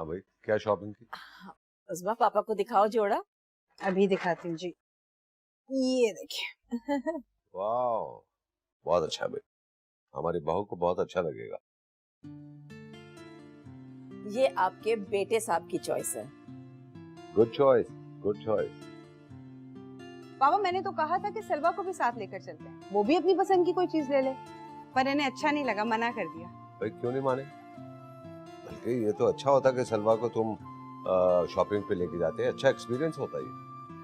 भाई, क्या शॉपिंग की? उस्मा पापा को दिखाओ जोड़ा। अभी दिखाती हूँ जी, ये देखिए। वाह, बहुत अच्छा है भाई, हमारी बहू को बहुत अच्छा लगेगा। ये आपके बेटे साहब की चॉइस है। Good choice, good choice. पापा मैंने तो कहा था कि सलवा को भी साथ लेकर चलते हैं, वो भी अपनी पसंद की कोई चीज ले ले, पर इन्हें अच्छा नहीं लगा, मना कर दिया। भाई क्यों नहीं माने? बल्कि ये तो अच्छा होता कि सलवा को तुम शॉपिंग पे लेके जाते हैं, अच्छा एक्सपीरियंस होता है।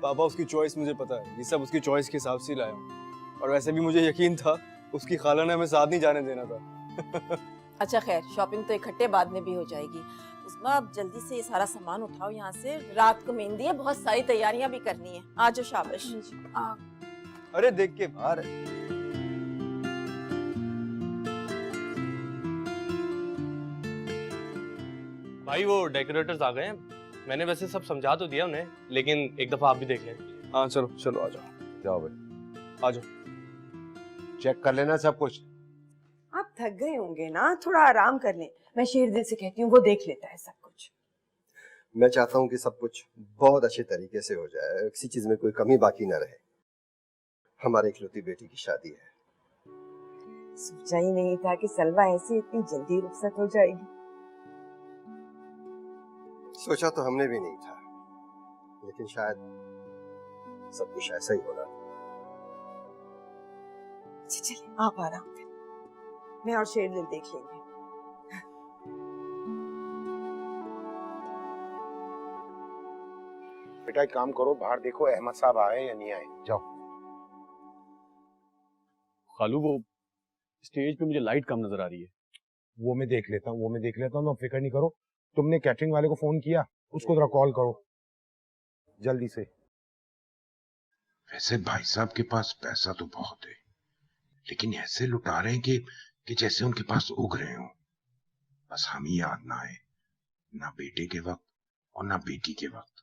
पापा उसकी चॉइस मुझे पता है, ये सब उसकी चॉइस के हिसाब से ही लाया हूँ। और वैसे भी मुझे यकीन था उसकी खाला ने हमें साथ नहीं जाने देना था। अच्छा खैर, शॉपिंग तो इकट्ठे बाद में भी हो जाएगी। उस्मा अब जल्दी से ये सारा सामान उठाओ यहाँ से, रात को मेहंदी है, बहुत सारी तैयारियां भी करनी है। आ जाओ शाबाश। अरे देख के अरे भाई वो डेकोरेटर्स आ गए हैं। मैंने वैसे सब समझा तो दिया उन्हें, लेकिन एक दफा आप भी देख लें। हाँ चलो चलो आ जाओ। जाओ भाई, आ जाओ। चेक कर लेना सब कुछ। आप थक गए होंगे ना, थोड़ा आराम कर लें। मैं शेरदिल से कहती हूँ, वो देख लेता है सब कुछ। मैं चाहता हूँ कि सब कुछ बहुत अच्छे तरीके से हो जाए, किसी चीज में कोई कमी बाकी ना रहे। हमारे इकलौती बेटी की शादी है। सोचा ही नहीं था कि सलवा ऐसी इतनी जल्दी रुखसत हो जाएगी। सोचा तो हमने भी नहीं था, लेकिन शायद सब कुछ ऐसा ही होना। चलिए आप आराम करें, मैं और शेरदिल देख लेंगे। बेटा एक काम करो, बाहर देखो अहमद साहब आए या नहीं आए। जाओ। खालू वो स्टेज पे मुझे लाइट कम नजर आ रही है। वो मैं देख लेता हूँ, फिक्र नहीं करो। तुमने कैटरिंग वाले को फोन किया? उसको जरा कॉल करो जल्दी से। वैसे भाई साहब के पास पैसा तो बहुत है, लेकिन ऐसे लुटा रहे हैं कि जैसे उनके पास उग रहे हो। बस हम ही याद ना आए, ना बेटे के वक्त और ना बेटी के वक्त।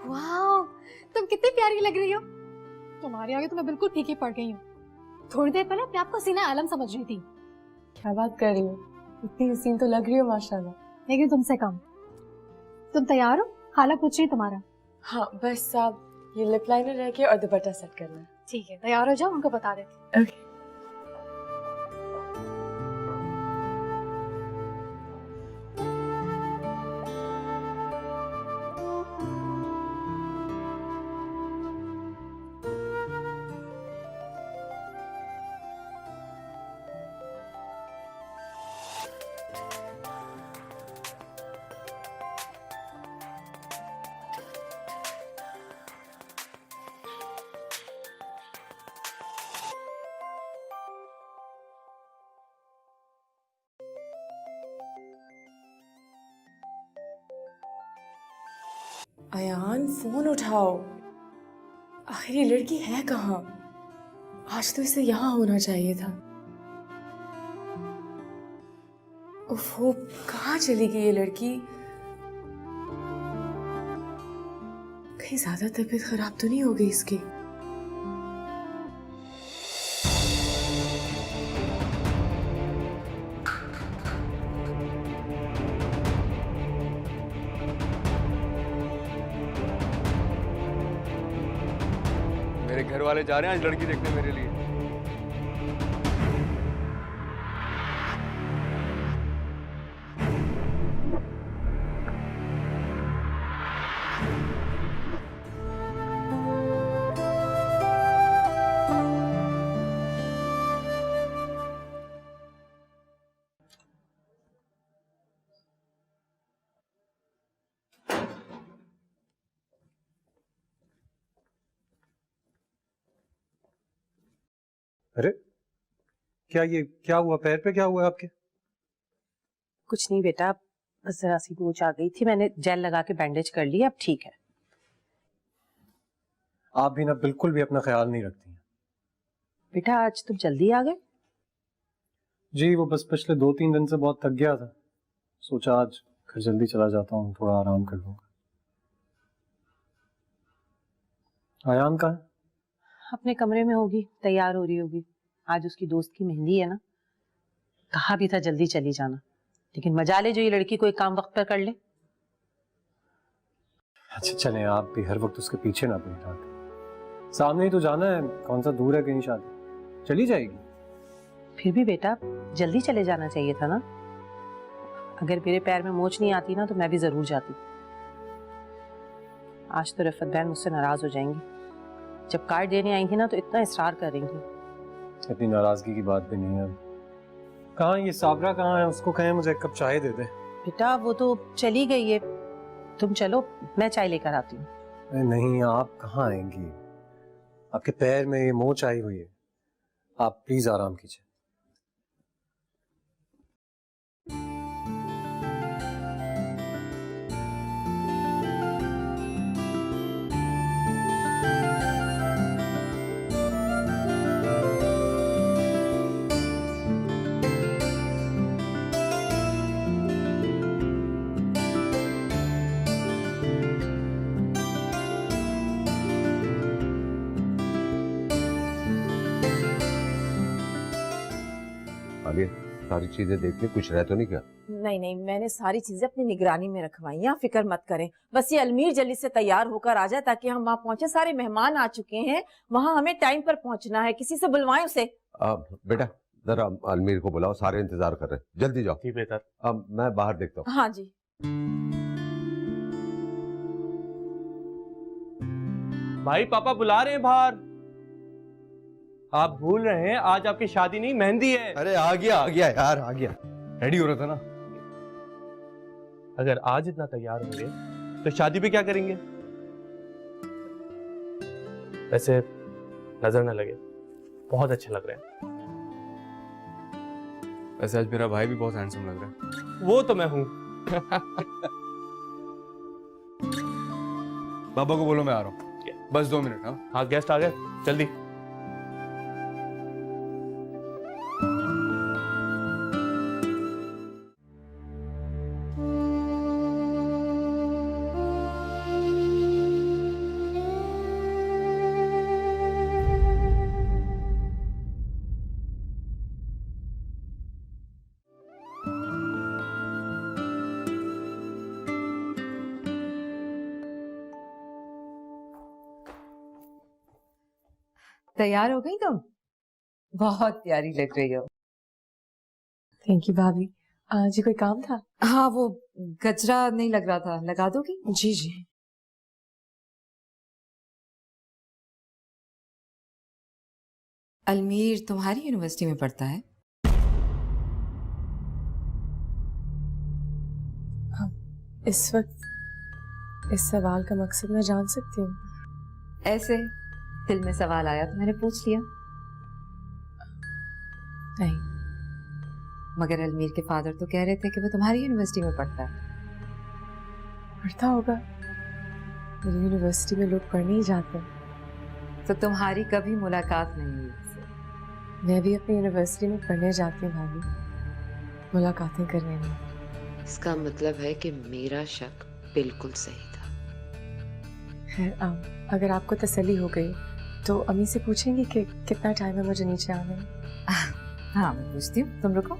वाह, तुम कितनी प्यारी लग रही हो। तुम्हारे आगे तो मैं बिल्कुल फीकी पड़ गई हूँ। थोड़ी देर पहले अपने आप को सीना आलम समझ रही थी। क्या बात कर रही हो, इतनी हसीन तो लग रही हो माशाल्लाह। लेकिन तुमसे कम। तुम तैयार हो? खाला पूछ रही तुम्हारा। हाँ बस आप ये लिप लाइनर रह के और दुपट्टा सेट करना। ठीक है, तैयार हो जाओ, उनको बता देती। ओके। अयान फोन उठाओ, आखिर ये लड़की है कहाँ? आज तो इसे यहाँ होना चाहिए था। ओहो, कहाँ चली गई ये लड़की? कहीं ज्यादा तबीयत खराब तो नहीं हो गई इसकी? मेरे घर वाले जा रहे हैं आज लड़की देखने मेरे लिए। अरे क्या हुआ? पैर पे क्या हुआ आपके? कुछ नहीं बेटा, बस जरा सी मोच आ गई थी, मैंने जेल लगा के बैंडेज कर लिया, अब ठीक है। आप भी ना बिल्कुल भी अपना ख्याल नहीं रखती हैं। बेटा आज तुम जल्दी आ गए? जी वो बस पिछले 2-3 दिन से बहुत थक गया था, सोचा आज घर जल्दी चला जाता हूँ, थोड़ा आराम कर लूंगा। आयान कहाँ है? अपने कमरे में होगी, तैयार हो रही होगी। आज उसकी दोस्त की मेहंदी है ना। कहा भी था जल्दी चली जाना, लेकिन मजा ले जो ये लड़की कोई काम वक्त पर कर ले। अच्छा चले, आप भी हर वक्त उसके पीछे ना पड़े रहते। सामने ही तो जाना है, कौन सा दूर है कहीं शादी, चली जाएगी। फिर भी बेटा जल्दी चले जाना चाहिए था ना। अगर मेरे पैर में मोच नहीं आती ना तो मैं भी जरूर जाती। आज तो रफत बहन मुझसे नाराज हो जाएंगी। जब कार्ड देने आएंगी ना तो इतना इसरार करेंगी। इतनी नाराजगी की बात भी नहीं है। कहाँ ये साबरा कहाँ है, उसको कहें मुझे एक कप चाय दे दे। बेटा वो तो चली गई है, तुम चलो मैं चाय लेकर आती हूँ। नहीं, आप कहाँ आएंगी, आपके पैर में ये मोच आई हुई है, आप प्लीज आराम कीजिए। आलिया, सारी चीजें देख ली, कुछ रह तो नहीं क्या? नहीं नहीं, मैंने सारी चीजें अपनी निगरानी में रखवाई हैं, आप फिक्र मत करें। बस ये अलमीर जल्दी से तैयार होकर आ जाए ताकि हम वहाँ पहुंचे। सारे मेहमान आ चुके हैं, वहाँ हमें टाइम पर पहुंचना है। किसी से बुलवाएं उसे। बेटा जरा अलमीर को बुलाओ, सारे इंतजार कर रहे हैं, जल्दी जाओ। जी बेहतर। अब मैं बाहर देखता हूँ। हाँ जी। भाई पापा बुला रहे हैं बाहर। आप भूल रहे हैं आज आपकी शादी नहीं मेहंदी है। अरे आ गया यार, आ गया। रेडी हो रहा था ना। अगर आज इतना तैयार होंगे तो शादी पे क्या करेंगे? वैसे नजर ना लगे, बहुत अच्छे लग रहे हैं। वैसे आज मेरा भाई भी बहुत हैंडसम लग रहा है। वो तो मैं हूं। बाबा को बोलो मैं आ रहा हूँ, बस 2 मिनट। हाँ गेस्ट आ गए, जल्दी। तैयार हो गई तुम? बहुत प्यारी लग रही हो। थैंक यू भाभी। जी कोई काम था? हाँ, वो गजरा नहीं लग रहा था, लगा दोगी? जी जी। अलमीर तुम्हारी यूनिवर्सिटी में पढ़ता है? इस वक्त इस सवाल का मकसद मैं जान सकती हूँ? ऐसे दिल में सवाल आया तो मैंने पूछ लिया। नहीं। मगर अलमीर के फादर तो कह रहे थे कि वो तुम्हारी यूनिवर्सिटी में पढ़ता है। पढ़ता होगा, मेरी यूनिवर्सिटी में लोग पढ़ने ही जाते हैं। तो तुम्हारी कभी मुलाकात नहीं हुई उससे? मैं भी अपनी यूनिवर्सिटी में पढ़ने जाती हूँ भाभी, मुलाकातें करने नहीं। इसका मतलब है कि मेरा शक बिल्कुल सही था। खैर अगर आपको तसल्ली हो गई तो अम्मी से पूछेंगी कि कितना टाइम है मुझे नीचे आने में? हाँ मैं पूछती हूँ, तुम रुको।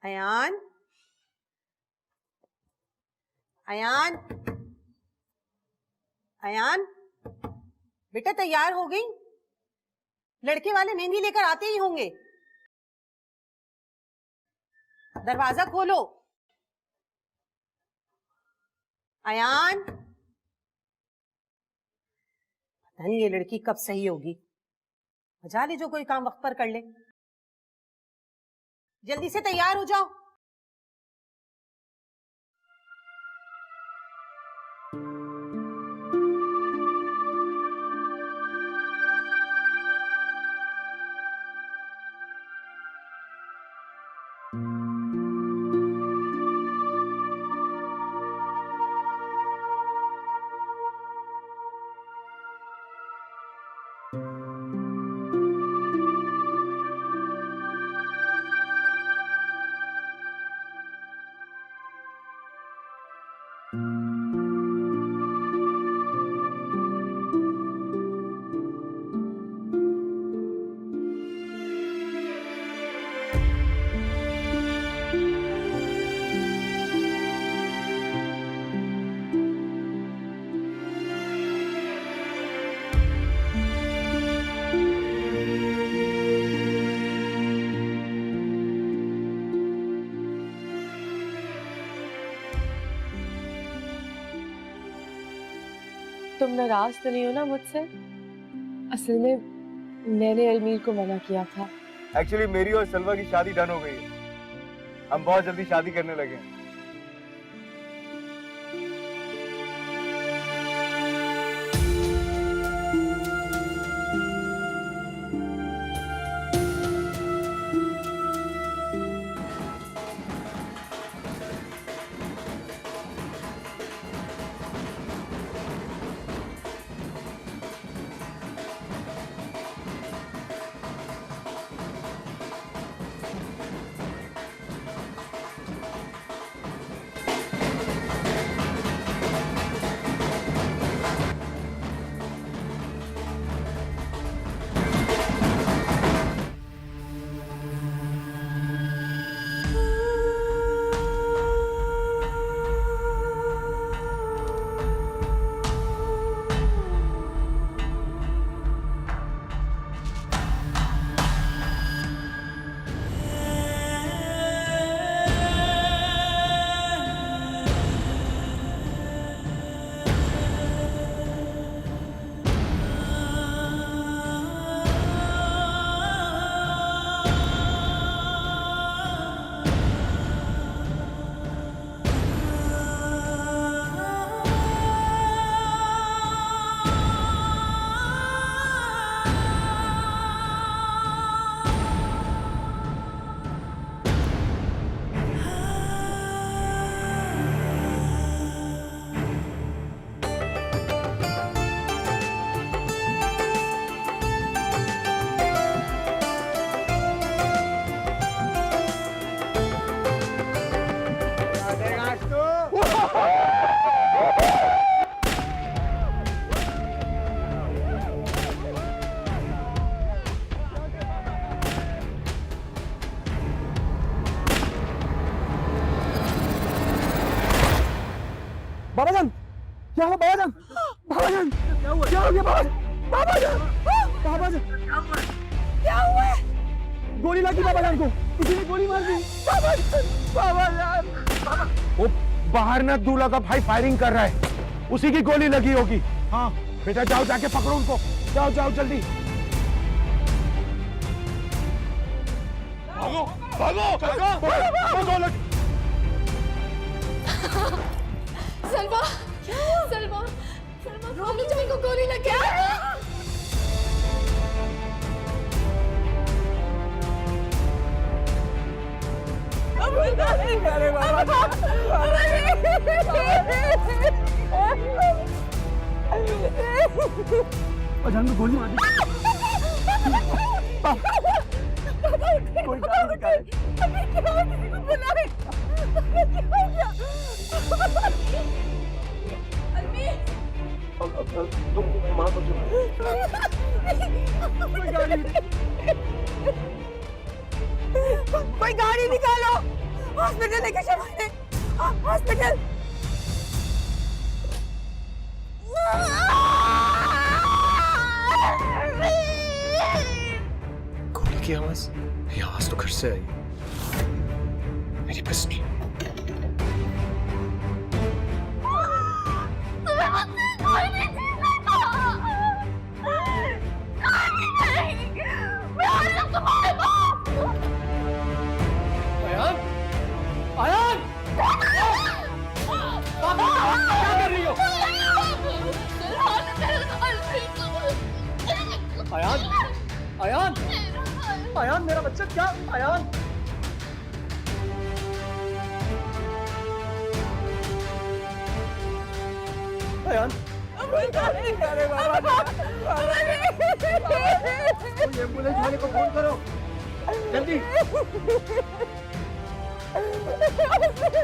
अयान, अयान, अयान, बेटा तैयार हो गई? लड़के वाले मेहंदी लेकर आते ही होंगे। दरवाजा खोलो। अयान, पता नहीं ये लड़की कब सही होगी। मजा ले जो कोई काम वक्त पर कर ले। जल्दी से तैयार हो जाओ। तुम नाराज तो नहीं हो ना मुझसे? असल में मैंने अलमीर को मना किया था। एक्चुअली मेरी और सलवा की शादी डन हो गई है। हम बहुत जल्दी शादी करने लगे हैं। बाबाजान, क्या हुआ बाबाजान? बाबाजान, क्या हो गया बाबाजान? बाबाजान, क्या हुआ? गोली लगी बाबाजान को, किसी ने गोली मार दी। बाबाजान, वो बाहर ना दूल्हा का भाई फायरिंग कर रहा है, उसी की गोली लगी होगी। हाँ बेटा जाओ, जाके पकड़ो उनको, जाओ जाओ जल्दी। भागो भागो भागो। सलवा, सलवा, रोमी जान को गोली लग गया। अरे बाबा, जान को गोली मार दी। कोई गाड़ी निकाले। तुम माँ को कोई गाड़ी निकालो, हॉस्पिटल लेके चलो इन्हें, हॉस्पिटल। गोली की आवाज, ये आवाज तो घर से आई। मेरी पिस्टल। आयान, बाबा क्या कर रही हो? आयान, आयान, आयान मेरा बच्चा, क्या आयान? आयान, अरे बाबा, एम्बुलेंस वाले को फोन करो जल्दी।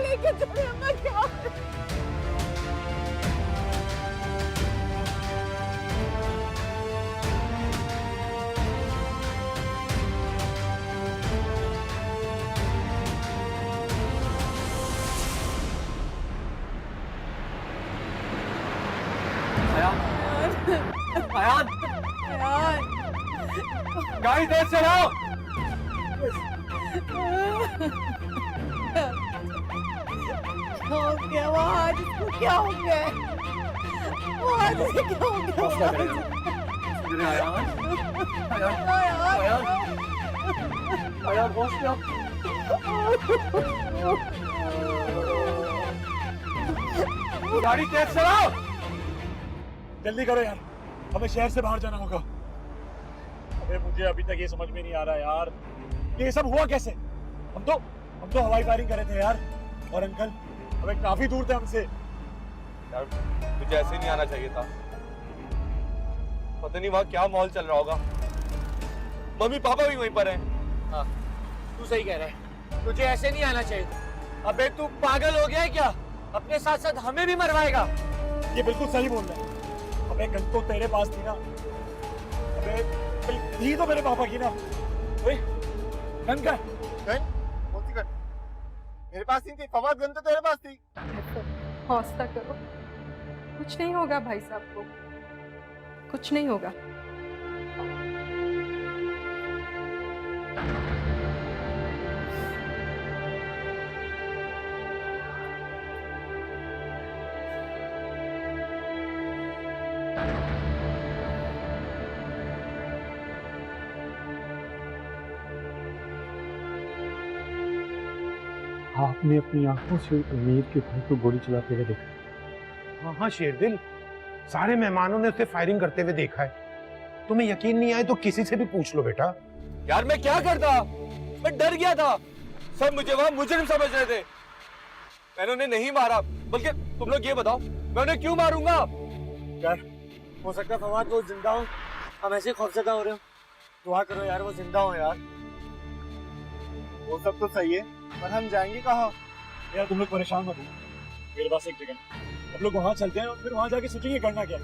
लेके चले अम्मा, क्या अयान गाड़ी तेज चलाओ। क्या हो गया वहाज? इसको क्या हो गया? वहाज इसे क्या हो गया? अयान होश में आओ। गाड़ी तेज चलाओ। जल्दी करो यार, हमें शहर से बाहर जाना होगा। अबे मुझे अभी तक ये समझ में नहीं आ रहा यार, ये सब हुआ कैसे? हम तो हवाई फायरिंग कर रहे थे यार, और अंकल अबे काफी दूर थे हमसे। यार मुझे ऐसे नहीं आना चाहिए था। पता नहीं वहाँ क्या माहौल चल रहा होगा। मम्मी पापा भी वहीं पर हैं। हाँ, तू सही कह रहा है, तुझे ऐसे नहीं आना चाहिए था। अबे तू पागल हो गया है क्या? अपने साथ साथ हमें भी मरवाएगा? ये बिल्कुल सही बोल रहा है। अबे गन तो तेरे पास थी ना? अबे थी तो मेरे पापा की ना? ओए गन का? गन? कौन सी गन? मेरे पास नहीं थी फवाद, गन तो तेरे पास थी। हौसला करो, कुछ नहीं होगा भाई साहब को, कुछ नहीं होगा। आपने अपनी आंखों से अमीर के भाई को गोली चलाते हुए देखा? हाँ हाँ शेरदिल, सारे मेहमानों ने उसे फायरिंग करते हुए देखा है। तुम्हें यकीन नहीं आए तो किसी से भी पूछ लो बेटा। यार मैं क्या करता, मैं डर गया था। सब मुझे वहाँ मुजरिम समझ रहे थे। मैंने उन्हें नहीं मारा, बल्कि तुम लोग ये बताओ मैं उन्हें क्यों मारूंगा? यार हो सकता है फवाद वो जिंदा हो, हम ऐसे खौफजदा हो रहे हो। दुआ करो यार वो जिंदा हो यार। वो सब तो सही है, पर हम जाएंगे कहाँ? यार तुम लोग परेशान मत हो, मेरे पास एक जगह, हम लोग वहाँ चलते हैं और फिर वहाँ जाके सोचेंगे करना क्या है।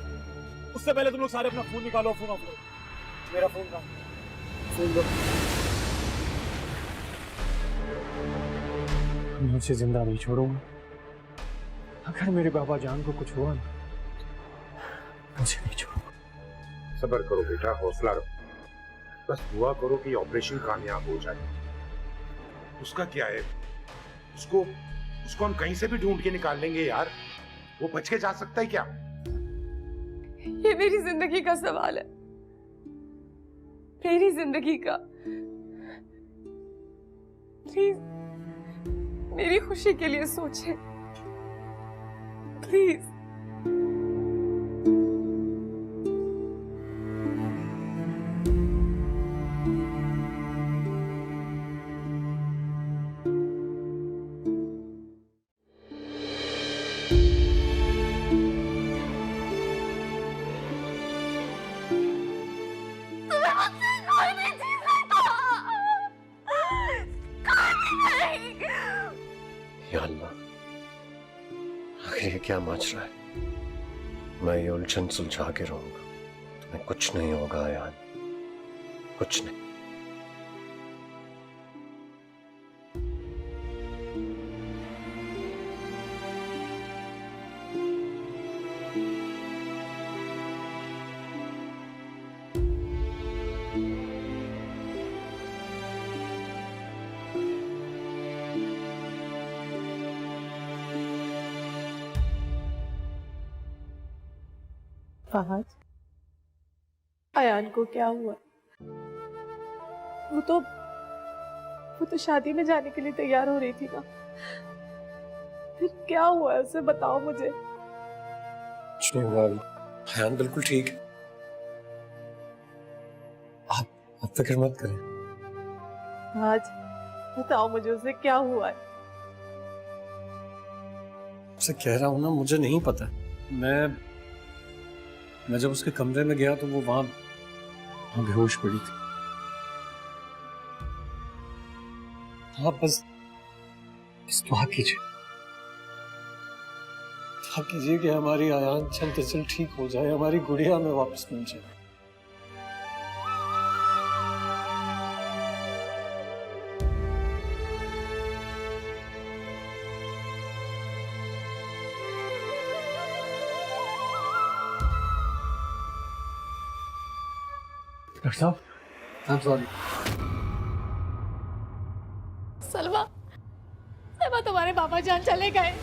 उससे पहले तुम लोग सारे अपना फोन निकालो, फोन ऑफ करो। मेरा फोन कहाँ? फोन दो। मैं उसे जिंदा नहीं छोड़ूंगा। अगर मेरे बाबा जान को कुछ हुआ ना, मुझे नहीं छोड़ूंगा। सब्र करो बेटा, हौसला रखो, बस दुआ करो कि ऑपरेशन कामयाब हो जाए। उसका क्या है, उसको हम कहीं से भी ढूंढ के निकाल लेंगे यार। वो बच के जा सकता है क्या? ये मेरी जिंदगी का सवाल है, मेरी जिंदगी का। प्लीज मेरी खुशी के लिए सोचें, प्लीज। या अल्लाह, आखिर ये क्या माजरा है? मैं ये उलझन सुलझा के रहूंगा, तुम्हें कुछ नहीं होगा यार, कुछ नहीं। फहद, अयान को क्या हुआ? वो तो शादी में जाने के लिए तैयार हो रही थी ना, फिर क्या हुआ उसे बताओ मुझे। कुछ नहीं हुआ, अयान बिल्कुल ठीक है। आप फिक्र मत करें। आज बताओ मुझे उसे क्या हुआ है। आपसे कह रहा हूं ना, मुझे नहीं पता। मैं जब उसके कमरे में गया तो वो वहां बेहोश पड़ी थी। आप बस दुआ कीजिए, दुआ कीजिए कि हमारी आयान जल्द से जल्द ठीक हो जाए, हमारी गुड़िया में वापस मिल जाए। डॉक्टर साहब, I am sorry. Salma, Salma तुम्हारे पापा जान चले गए।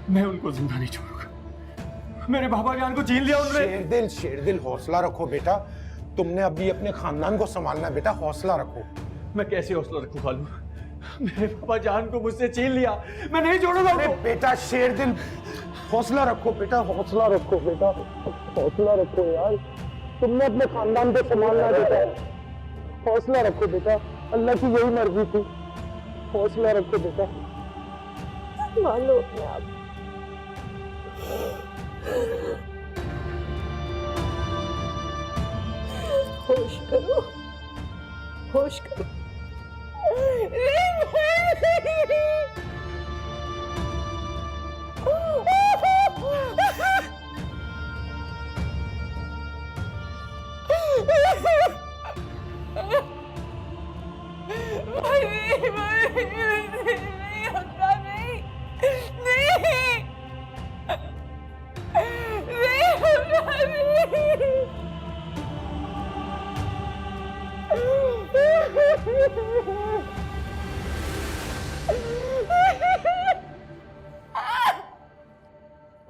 मैं उनको जिंदा नहीं छोड़ूंगा। मेरे बाबा जान को छीन लिया उन्होंने। शेरदिल हौसला रखो बेटा। तुमने अभी अपने खानदान को संभालना है बेटा, हौसला रखो। मैं कैसे हौसला रखूं खालू? मेरे पापा जान को मुझसे छीन लिया, मैं नहीं छोड़ूंगा उनको। बेटा शेरदिल, हौसला रखो बेटा, हौसला रखो बेटा, हौसला रखो यार। तुमने अपने खानदान को संभालना है बेटा, हौसला रखो बेटा। अल्लाह की यही मर्जी थी, हौसला रखो बेटा। मान लो अपने आप। होश करो, होश करो।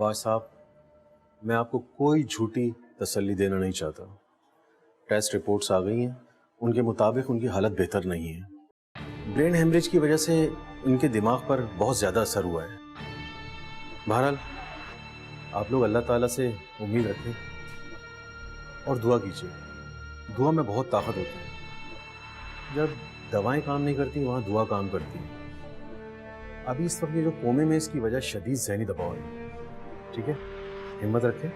वाह साहब, मैं आपको कोई झूठी तसल्ली देना नहीं चाहता। टेस्ट रिपोर्ट्स आ गई हैं, उनके मुताबिक उनकी हालत बेहतर नहीं है। ब्रेन हेमरेज की वजह से उनके दिमाग पर बहुत ज़्यादा असर हुआ है। बहरहाल आप लोग अल्लाह ताला से उम्मीद रखें और दुआ कीजिए। दुआ में बहुत ताकत होती है। जब दवाएं काम नहीं करती वहाँ दुआ काम करती है। अभी इस वक्त ये जो कोमे में, इसकी वजह शदीद ज़हनी दबाव है। ठीक है, हिम्मत रखें,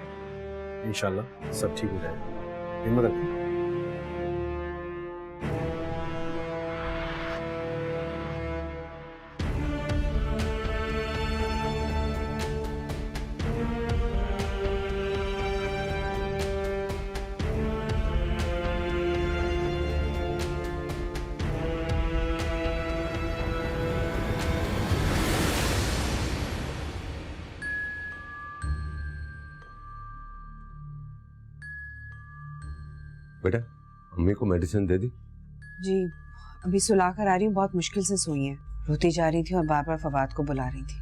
इंशाल्लाह सब ठीक हो जाएगा। हिम्मत रखें। बेटा, अम्मी को मेडिसिन दे दी? जी, अभी सुला कर आ रही हूँ। बहुत मुश्किल से सोई है, रोती जा रही थी और बार बार फवाद को बुला रही थी।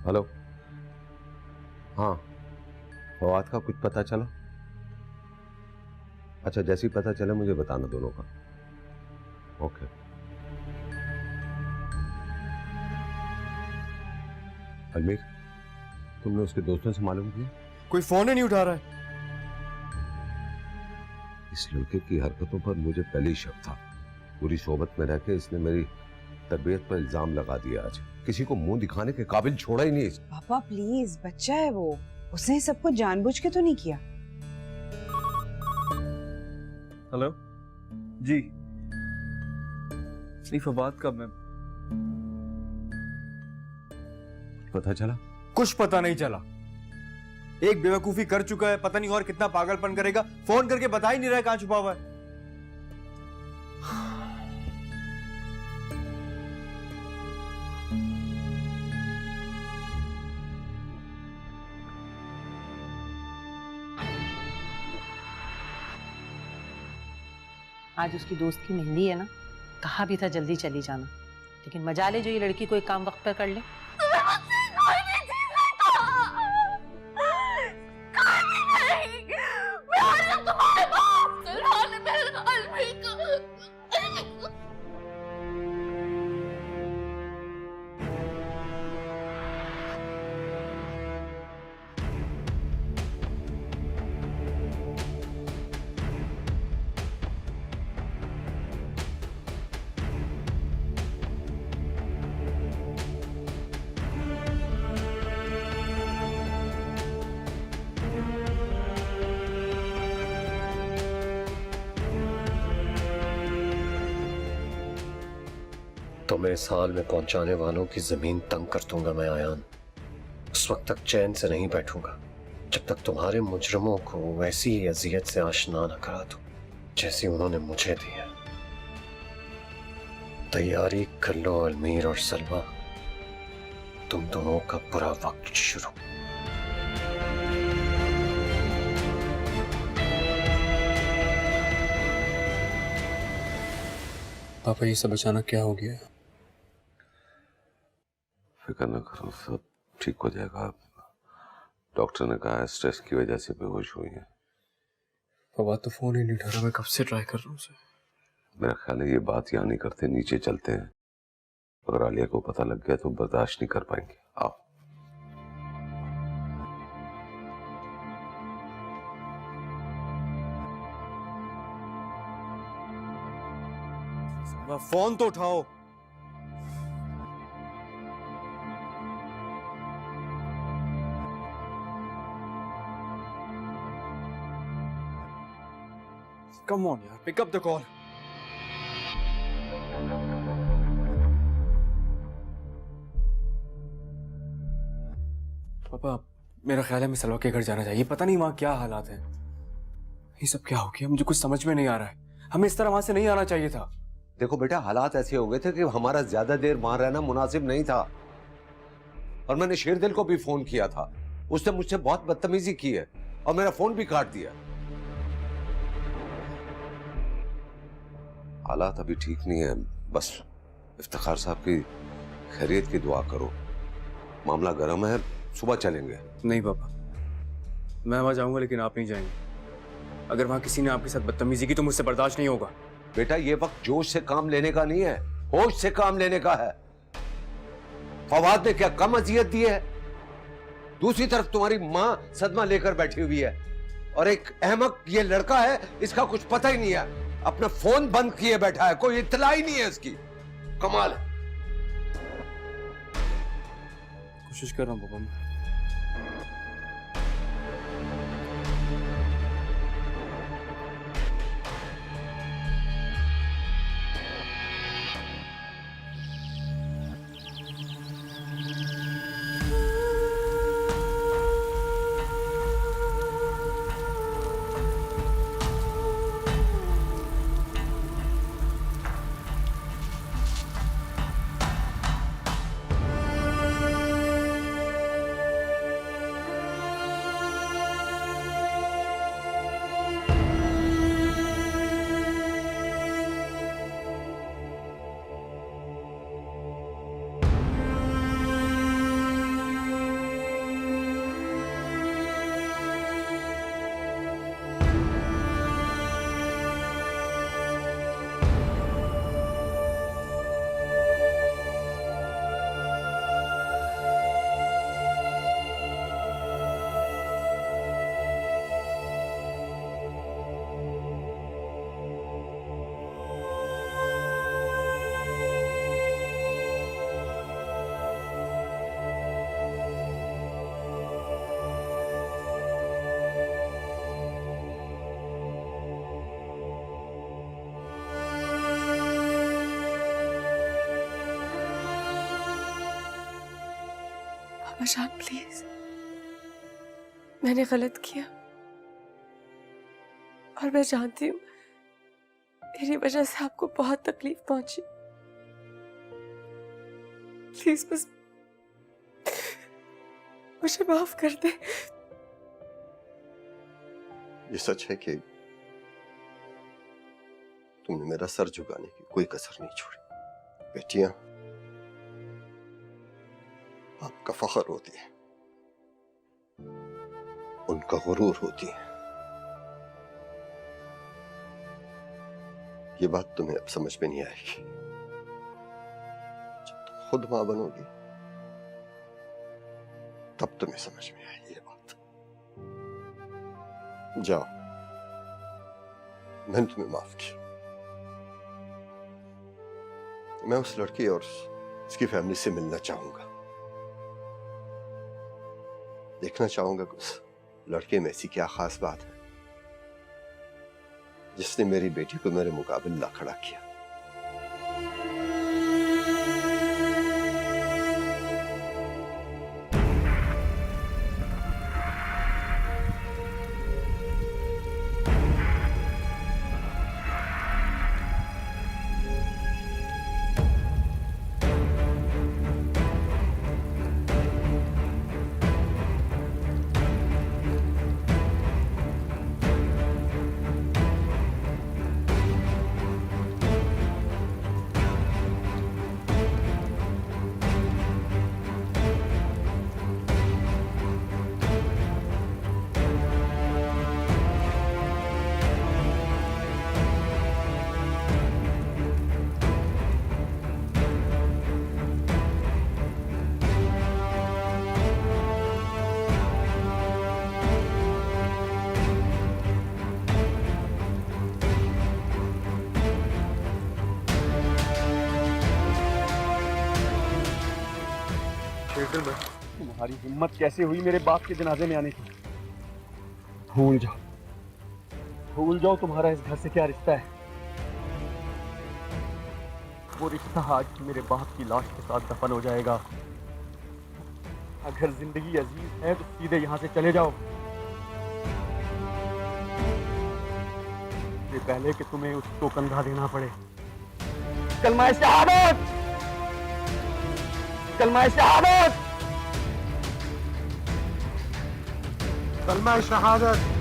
हेलो, हाँ, फवाद का कुछ पता चला? अच्छा, जैसे ही पता चले मुझे बताना दोनों का। ओके। अलमीर, तुमने उसके दोस्तों से मालूम किया? कोई फोन ही नहीं उठा रहा है। इस लड़के की हरकतों पर मुझे पहले ही शक था। पूरी सोबत में रह के इसने मेरी तरबियत पर इल्जाम लगा दिया। आज किसी को मुंह दिखाने के काबिल छोड़ा ही नहीं। पापा प्लीज, बच्चा है वो, उसने सब कुछ जानबूझ के तो नहीं किया। हेलो जी, नहीं फवाद का मैं पता चला? कुछ पता नहीं चला। एक बेवकूफी कर चुका है, पता नहीं और कितना पागलपन करेगा। फोन करके बता ही नहीं रहा है कहां छुपा हुआ है। आज उसकी दोस्त की मेहंदी है ना, कहा भी था जल्दी चली जाना, लेकिन मजा ले जो ये लड़की कोई काम वक्त पर कर ले। तुम्हें इस हाल में पहुंचाने वालों की जमीन तंग कर दूंगा मैं आयान। उस वक्त तक चैन से नहीं बैठूंगा जब तक तुम्हारे मुजरमों को वैसी ही अजियत से आशना न करा दूं जैसी उन्होंने मुझे दी है। तैयारी कर लो अलमीर और सलवा, तुम दोनों का बुरा वक्त शुरू। पापा ये सब अचानक क्या हो गया? फिक्र न करो, सब ठीक हो जाएगा। डॉक्टर ने कहा है स्ट्रेस की वजह से बेहोश हुई है। पापा तो फोन ही नहीं उठा रहा, मैं कब से ट्राई कर रहा हूँ उसे। मेरा ख्याल है ये बात यहाँ नहीं करते, नीचे चलते हैं। अगर आलिया को पता लग गया तो बर्दाश्त नहीं कर पाएंगे। आओ। फोन तो उठाओ। Come on यार, pick up the call. पापा, मेरा ख्याल है मैं सलवा के घर जाना चाहिए। पता नहीं वहां क्या हालात हैं। ये सब क्या हो गया, मुझे कुछ समझ में नहीं आ रहा है। हमें इस तरह वहां से नहीं आना चाहिए था। देखो बेटा, हालात ऐसे हो गए थे कि हमारा ज्यादा देर वहां रहना मुनासिब नहीं था। और मैंने शेरदिल को भी फोन किया था, उसने मुझसे बहुत बदतमीजी की है और मेरा फोन भी काट दिया। हालात अभी ठीक नहीं है, बस इफ्तिखार साहब की खैरियत की दुआ करो। मामला गर्म है, सुबह चलेंगे। नहीं पापा, मैं वहां जाऊंगा लेकिन आप नहीं जाएंगे। अगर वहां किसी ने आपके साथ बदतमीजी की तो मुझसे बर्दाश्त नहीं होगा। बेटा ये वक्त जोश से काम लेने का नहीं है, होश से काम लेने का है। फवाद ने क्या कम अजियत दी है? दूसरी तरफ तुम्हारी मां सदमा लेकर बैठी हुई है और एक अहमक ये लड़का है, इसका कुछ पता ही नहीं है, अपना फोन बंद किए बैठा है, कोई इत्तला ही नहीं है इसकी। कमाल है। कोशिश कर रहा हूँ पापा मैं। जान प्लीज, मैंने गलत किया और मैं जानती हूँ मेरी वजह से आपको बहुत तकलीफ पहुंची। प्लीज बस मुझे माफ कर दे। ये सच है कि तुमने मेरा सर झुकाने की कोई कसर नहीं छोड़ी। बेटियां आपका फख्र होती है, उनका गुरूर होती है। ये बात तुम्हें अब समझ में नहीं आएगी। जब तुम खुद मां बनोगी तब तुम्हें समझ में आएगी ये बात। जाओ, मैंने तुम्हें माफ किया। मैं उस लड़की और उसकी फैमिली से मिलना चाहूंगा, देखना चाहूंगा कि उस लड़के में ऐसी क्या खास बात है जिसने मेरी बेटी को मेरे मुकाबले ला खड़ा किया। शेर में तुम्हारी हिम्मत कैसे हुई मेरे बाप के जनाजे में आने की? भूल जाओ तुम्हारा इस घर से क्या रिश्ता है। वो रिश्ता आज मेरे बाप की लाश के साथ दफन हो जाएगा। अगर जिंदगी अजीज है तो सीधे यहाँ से चले जाओ, इससे पहले कि तुम्हें उसको कंधा देना पड़े। कलमा शहादत, कलमा शहादत, कलमा शहादत।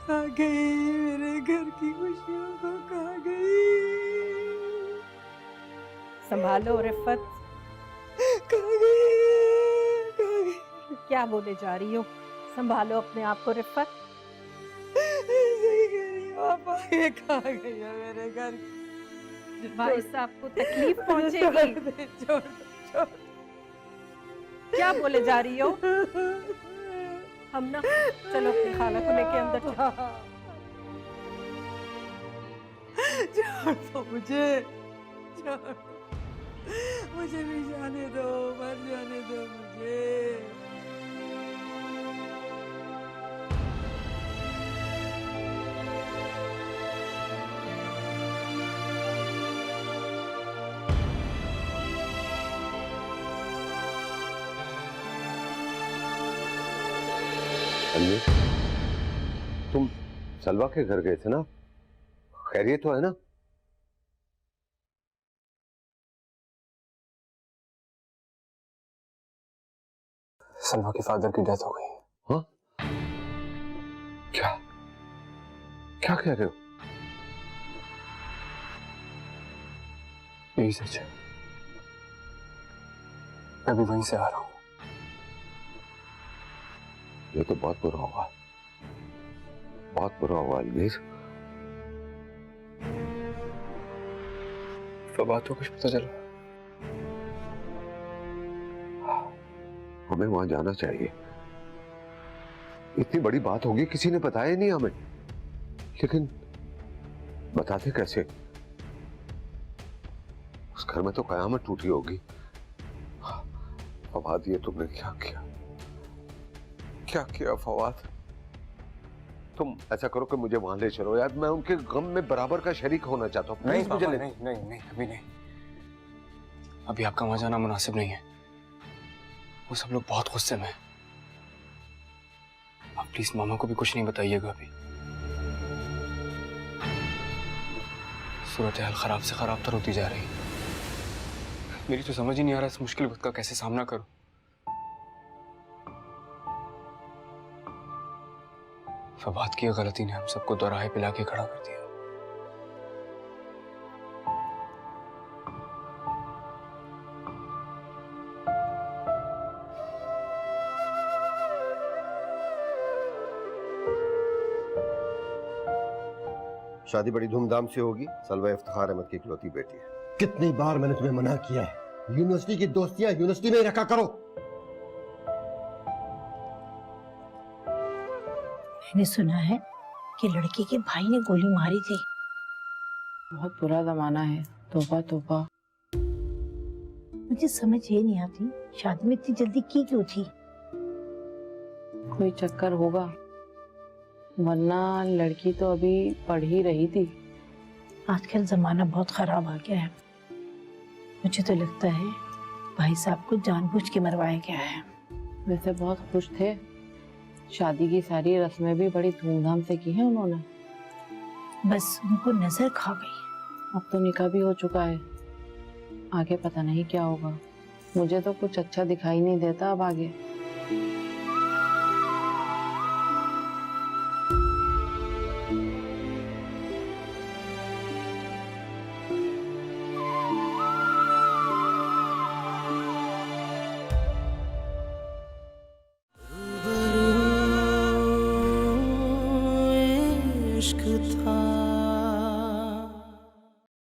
खा गई मेरे घर की खुशियों को, खा गई। संभालो रिफत, खा गई। क्या बोले जा रही हो? संभालो अपने आप को रिफत। सही कह रही हो पापा, ये खा गई है मेरे घर की। भाई साहब को तकलीफ पहुंचेगी। छोड़। क्या बोले जा रही हो? हम ना, चलो अपनी खाला को लेके अंदर चलो। छोड़ दो मुझे, मुझे भी जाने दो, मर जाने दो मुझे। तुम सलवा के घर गए थे ना? खैरियत तो है ना? सलवा के फादर की डेथ हो गई। हाँ? क्या क्या कह रहे हो? यही सच है। मैं भी वहीं से आ रहा हूँ। ये तो बहुत बुरा हुआ, बहुत बुरा हुआ अलमीर। फवाद को कुछ पता चला? हमें वहां जाना चाहिए। इतनी बड़ी बात होगी, किसी ने बताया नहीं हमें, लेकिन बताते कैसे? उस घर में तो कयामत टूटी होगी। फवाद, ये तुमने क्या किया? क्या किया फवाद? तुम ऐसा करो कि मुझे वहां ले चलो यार, मैं उनके गम में बराबर का शरीक होना चाहता हूँ। नहीं मुझे नहीं, अभी नहीं। अभी आपका वहां जाना मुनासिब नहीं है। वो सब लोग बहुत गुस्से में हैं। आप प्लीज मामा को भी कुछ नहीं बताइएगा अभी। सूरत हाल खराब से खराब तर होती जा रही है। मेरी तो समझ ही नहीं आ रहा इस मुश्किल वक्त का कैसे सामना करूं। फवाद की गलती ने हम सबको दोराहे पिला के खड़ा कर दिया। शादी बड़ी धूमधाम से होगी। सलवा इफ्तिखार अहमद की इकलौती बेटी है। कितनी बार मैंने तुम्हें मना किया है, यूनिवर्सिटी की दोस्तियां यूनिवर्सिटी में ही रखा करो। मैंने सुना है कि लड़की के भाई ने गोली मारी थी। बहुत बुरा जमाना है। तौबा तौबा। मुझे समझ ये नहीं आती, शादी में इतनी जल्दी की क्यों थी? कोई चक्कर होगा, वरना लड़की तो अभी पढ़ ही रही थी। आजकल जमाना बहुत खराब आ गया है। मुझे तो लगता है भाई साहब को जानबूझ के मरवाया गया है। वैसे बहुत खुश थे, शादी की सारी रस्में भी बड़ी धूमधाम से की हैं उन्होंने। बस उनको नजर खा गई। अब तो निकाह भी हो चुका है, आगे पता नहीं क्या होगा। मुझे तो कुछ अच्छा दिखाई नहीं देता अब आगे।